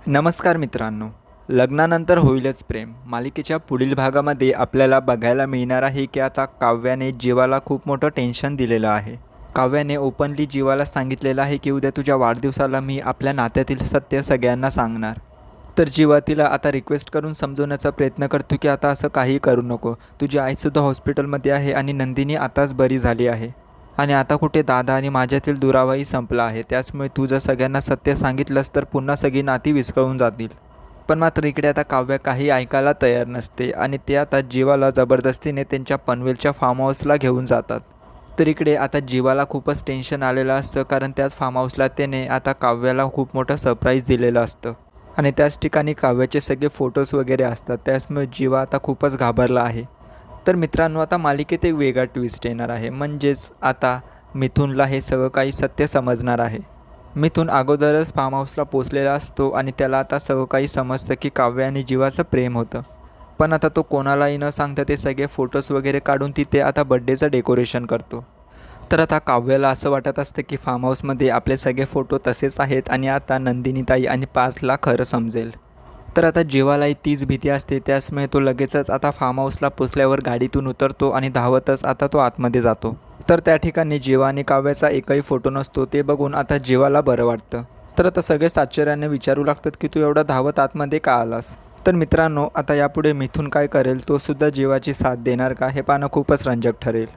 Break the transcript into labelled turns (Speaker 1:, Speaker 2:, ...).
Speaker 1: नमस्कार मित्रांनो. लग्नानंतर होईलच प्रेम मालिकेच्या पुढील भागामध्ये आपल्याला बघायला मिळणार आहे की आता काव्याने जीवाला खूप मोठं टेन्शन दिलेलं आहे. काव्याने ओपनली जीवाला सांगितलेलं आहे की उद्या तुझ्या वाढदिवसाला मी आपल्या नात्यातील सत्य सगळ्यांना सांगणार. तर जीवा तिला आता रिक्वेस्ट करून समजवण्याचा प्रयत्न करतो की आता असं काही करू नको. तुझी आईसुद्धा हॉस्पिटलमध्ये आहे आणि नंदिनी आताच बरी झाली आहे. आणि आता कुठे दादा आणि माझ्यातील दुरावाही संपला आहे. त्याचमुळे तू जर सगळ्यांना सत्य सांगितलंस तर पुन्हा सगळी नाती विस्कळून जातील. पण मात्र इकडे आता काव्या काही ऐकायला तयार नसते आणि ते आता जीवाला जबरदस्तीने त्यांच्या पनवेलच्या फार्म हाऊसला घेऊन जातात. तर इकडे आता जीवाला खूपच टेन्शन आलेलं असतं, कारण त्याच फार्म हाऊसला त्याने आता काव्याला खूप मोठं सरप्राईज दिलेलं असतं आणि त्याच ठिकाणी काव्याचे सगळे फोटोज वगैरे असतात. त्याचमुळे जीवा आता खूपच घाबरला आहे. तर मित्रांनो, आता मालिकेत एक वेगळा ट्विस्ट येणार आहे. म्हणजेच आता मिथुनला हे सगळं काही सत्य समजणार आहे. मिथुन अगोदरच फार्म हाऊसला पोचलेला असतो आणि त्याला आता सगळं काही समजतं की काव्य आणि जीवाचं प्रेम होतं. पण आता तो कोणालाही न सांगता ते सगळे फोटोज वगैरे काढून तिथे आता बड्डेचं डेकोरेशन करतो. तर आता काव्याला असं वाटत असतं की फार्म हाऊसमध्ये आपले सगळे फोटो तसेच आहेत आणि आता नंदिनीताई आणि पार्थला खरं समजेल. तर आता जीवालाही तीच भीती असते. त्याचमुळे तो लगेचच आता फार्म हाऊसला पोचल्यावर गाडीतून उतरतो आणि धावतच आता तो आतमध्ये जातो. तर त्या ठिकाणी जीवा आणि काव्याचा एकही फोटो नसतो. ते बघून आता जीवाला बरं वाटतं. तर आता सगळेच आश्चर्याने विचारू लागतात की तू एवढा धावत आतमध्ये का आलास. तर मित्रांनो, आता यापुढे मिथुन काय करेल, तो सुद्धा जीवाची साथ देणार का, हे पाहणं खूपच रंजक ठरेल.